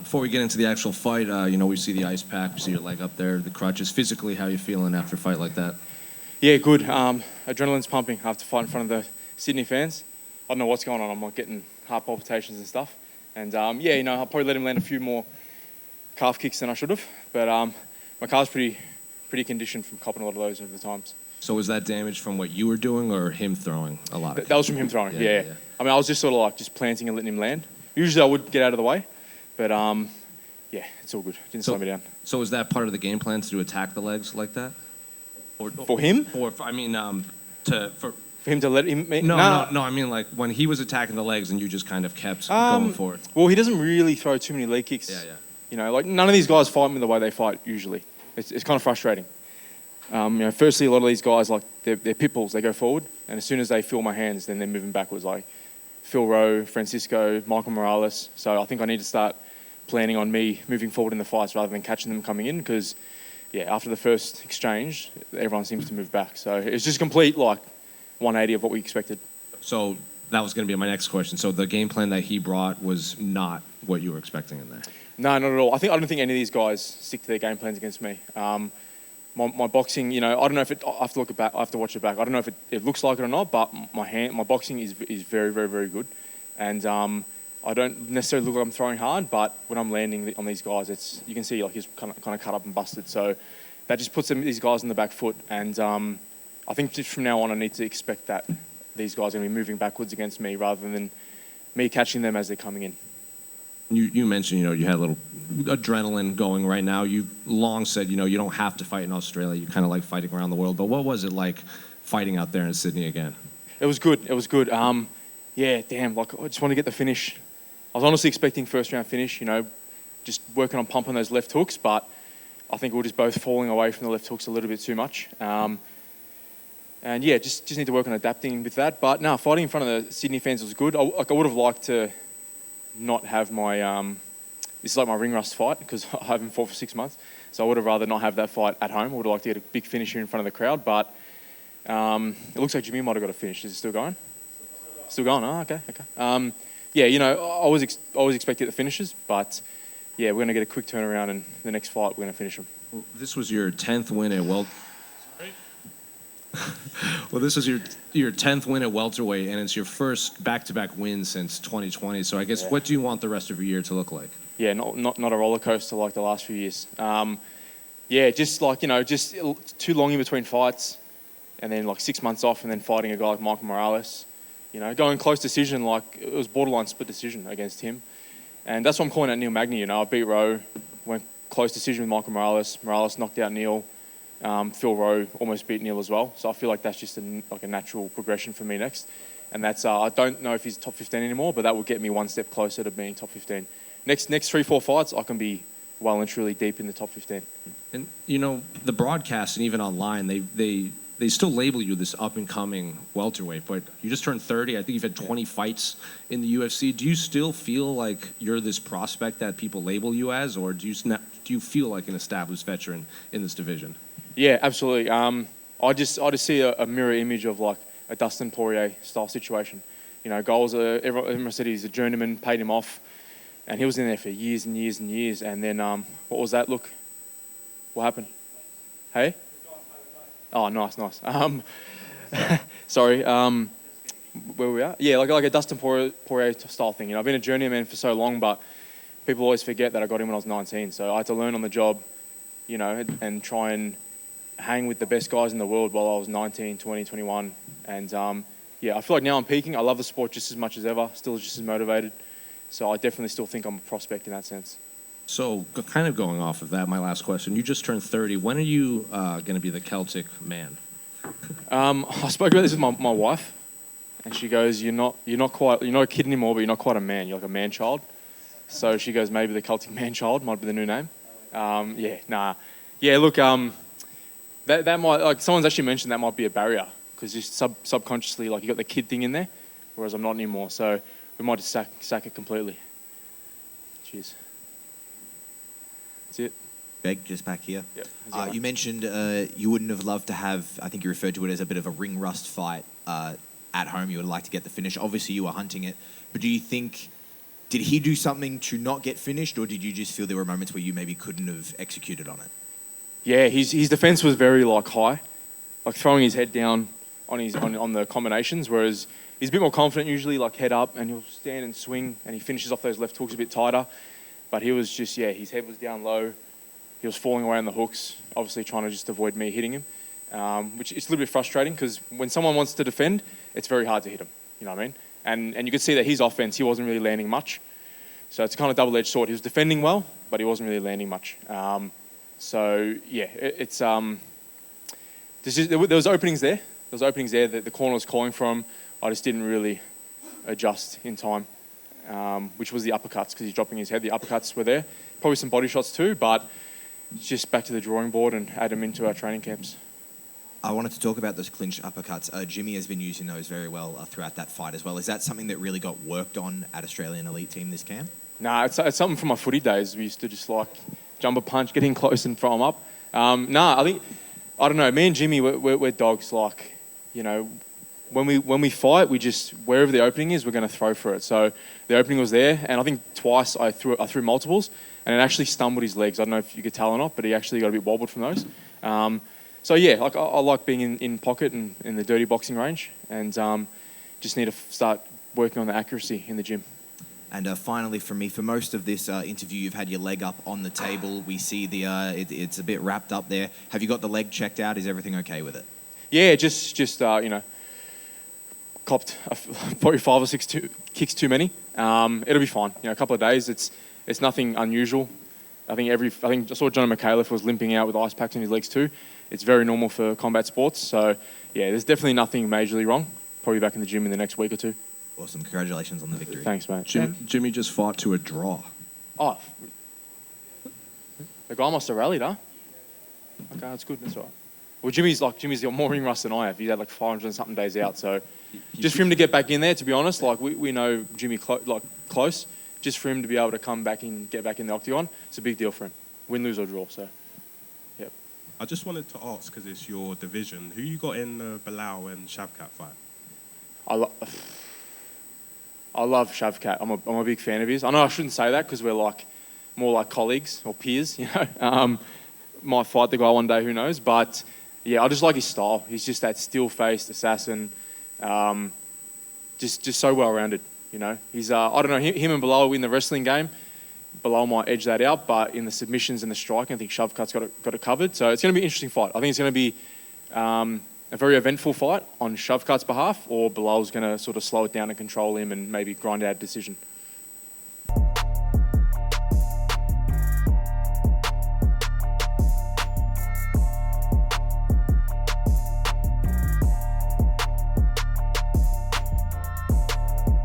Before we get into the actual fight, we see the ice pack, we see your leg up there, the crutches. Physically, how are you feeling after a fight like that? Yeah, good. Adrenaline's pumping after fight in front of the Sydney fans. I don't know what's going on. I'm like getting heart palpitations and stuff. And I'll probably let him land a few more calf kicks than I should have. But my calf's pretty conditioned from copping a lot of those over the times. So was that damage from what you were doing or him throwing a lot of That was from him throwing, yeah. I mean, I was just sort of like just planting and letting him land. Usually I would get out of the way. But it's all good. Didn't slow me down. So was that part of the game plan to attack the legs like that? For him? For him to let him... No, I mean like when he was attacking the legs and you just kind of kept going for it. Well, he doesn't really throw too many leg kicks. Yeah. Like none of these guys fight me the way they fight usually. It's kind of frustrating. Firstly, a lot of these guys, like they're pit bulls. They go forward, and as soon as they feel my hands, then they're moving backwards. Like Phil Rowe, Francisco, Michael Morales. So I think I need to start planning on me moving forward in the fights rather than catching them coming in because, after the first exchange, everyone seems to move back. So it's just complete like 180 of what we expected. So that was going to be my next question. So the game plan that he brought was not what you were expecting in there? No, not at all. I don't think any of these guys stick to their game plans against me. My boxing, I don't know if it. I have to look it back. I have to watch it back. I don't know if it looks like it or not, but my boxing is very, very, very good, and I don't necessarily look like I'm throwing hard, but when I'm landing on these guys, you can see like he's kind of cut up and busted. So that just puts these guys on the back foot, and I think just from now on I need to expect that these guys are going to be moving backwards against me rather than me catching them as they're coming in. You mentioned, you had a little adrenaline going right now. You've long said, you don't have to fight in Australia. You kind of like fighting around the world. But what was it like fighting out there in Sydney again? It was good. Like I just want to get the finish. I was honestly expecting first round finish, just working on pumping those left hooks. But I think we were just both falling away from the left hooks a little bit too much. Just need to work on adapting with that. But no, fighting in front of the Sydney fans was good. I would have liked to not have my this is like my ring rust fight because I haven't fought for 6 months, so I would have rather not have that fight at home. I would have liked to get a big finish here in front of the crowd, but it looks like Jimmy might have got a finish. Is it still going? Still going? Oh, okay. I was expecting the finishes, but we're going to get a quick turnaround, and the next fight we're going to finish them. Well, this was your 10th win at Well, this was your 10th win at welterweight, and it's your first back-to-back win since 2020. So I guess what do you want the rest of your year to look like? Yeah, not a roller coaster like the last few years. Just too long in between fights, and then like 6 months off, and then fighting a guy like Michael Morales. Going close decision, like it was borderline split decision against him, and that's what I'm calling out Neil Magny. I beat Rowe, went close decision with Michael Morales. Morales knocked out Neil. Phil Rowe almost beat Neil as well. So I feel like that's just a natural progression for me next. And that's, I don't know if he's top 15 anymore, but that will get me one step closer to being top 15. Next 3-4 fights, I can be well and truly deep in the top 15. And, the broadcast and even online, they still label you this up-and-coming welterweight, but you just turned 30. I think you've had 20 fights in the UFC. Do you still feel like you're this prospect that people label you as, or do you feel like an established veteran in this division? Yeah, absolutely. I just see a mirror image of like a Dustin Poirier style situation. Goals. Everyone said he's a journeyman, paid him off, and he was in there for years and years and years. And then what was that? Look, what happened? Hey? Oh, nice. Sorry. Where we are? Yeah, like a Dustin Poirier style thing. I've been a journeyman for so long, but people always forget that I got him when I was 19. So I had to learn on the job, and try and hang with the best guys in the world while I was 19, 20, 21. And I feel like now I'm peaking. I love the sport just as much as ever, still just as motivated. So I definitely still think I'm a prospect in that sense. So kind of going off of that, my last question, you just turned 30. When are you going to be the Celtic man? I spoke about this with my wife, and she goes, you're not a kid anymore, but you're not quite a man. You're like a man-child. So she goes, maybe the Celtic man-child might be the new name. Look, that might, like, someone's actually mentioned that might be a barrier because just subconsciously, like, you got the kid thing in there, whereas I'm not anymore. So we might just sack it completely. Cheers. That's it. Greg, just back here. Yep. You mentioned you wouldn't have loved to have, I think you referred to it as a bit of a ring rust fight at home. You would like to get the finish. Obviously, you were hunting it. But do you think Did he do something to not get finished, or did you just feel there were moments where you maybe couldn't have executed on it? Yeah, his defense was very like high, like throwing his head down on the combinations, whereas he's a bit more confident usually, like head up, and he'll stand and swing, and he finishes off those left hooks a bit tighter. But he was just, his head was down low. He was falling away on the hooks, obviously trying to just avoid me hitting him, which is a little bit frustrating because when someone wants to defend, it's very hard to hit him. You know what I mean? And you could see that his offense, he wasn't really landing much. So it's kind of double-edged sword. He was defending well, but he wasn't really landing much. There was openings there. There was openings there that the corner was calling from. I just didn't really adjust in time, which was the uppercuts because he's dropping his head. The uppercuts were there. Probably some body shots too, but it's just back to the drawing board and add them into our training camps. I wanted to talk about those clinch uppercuts. Jimmy has been using those very well throughout that fight as well. Is that something that really got worked on at Australian Elite Team this camp? Nah, it's something from my footy days. We used to just like jump a punch, get in close and throw them up. I don't know. Me and Jimmy, we're dogs. Like, you know, when we fight, we just, wherever the opening is, we're going to throw for it. So the opening was there, and I think twice I threw multiples, and it actually stumbled his legs. I don't know if you could tell or not, but he actually got a bit wobbled from those. Like I like being in pocket and in the dirty boxing range, and just need to start working on the accuracy in the gym. And finally, for me, for most of this interview, you've had your leg up on the table. We see it's a bit wrapped up there. Have you got the leg checked out? Is everything okay with it? Yeah, just copped probably 5 or 6 kicks too many. It'll be fine. A couple of days. It's nothing unusual. I think I saw John McAuliffe was limping out with ice packs in his legs too. It's very normal for combat sports. So yeah, there's definitely nothing majorly wrong. Probably back in the gym in the next week or two. Awesome. Congratulations on the victory. Thanks, mate. Jimmy just fought to a draw. Oh, the guy must have rallied, huh? Okay, that's good. That's all right. Well, Jimmy's got more ring rust than I have. He's had like 500 and something days out. So just for him to get back in there, to be honest, like we know Jimmy close. Just for him to be able to come back and get back in the octagon, it's a big deal for him. Win, lose or draw. So, yep. I just wanted to ask, because it's your division, who you got in the Bilal and Shavkat fight? I love Shavkat. I'm a big fan of his. I know I shouldn't say that because we're like more like colleagues or peers, Might fight the guy one day, who knows? But yeah, I just like his style. He's just that still-faced assassin, just so well-rounded. He's I don't know. Him and Bilal in the wrestling game, Bilal might edge that out, but in the submissions and the striking, I think Shavkat's got it covered. So it's going to be an interesting fight. I think it's going to be a very eventful fight on Shavkat's behalf, or Bilal's going to sort of slow it down and control him and maybe grind out a decision.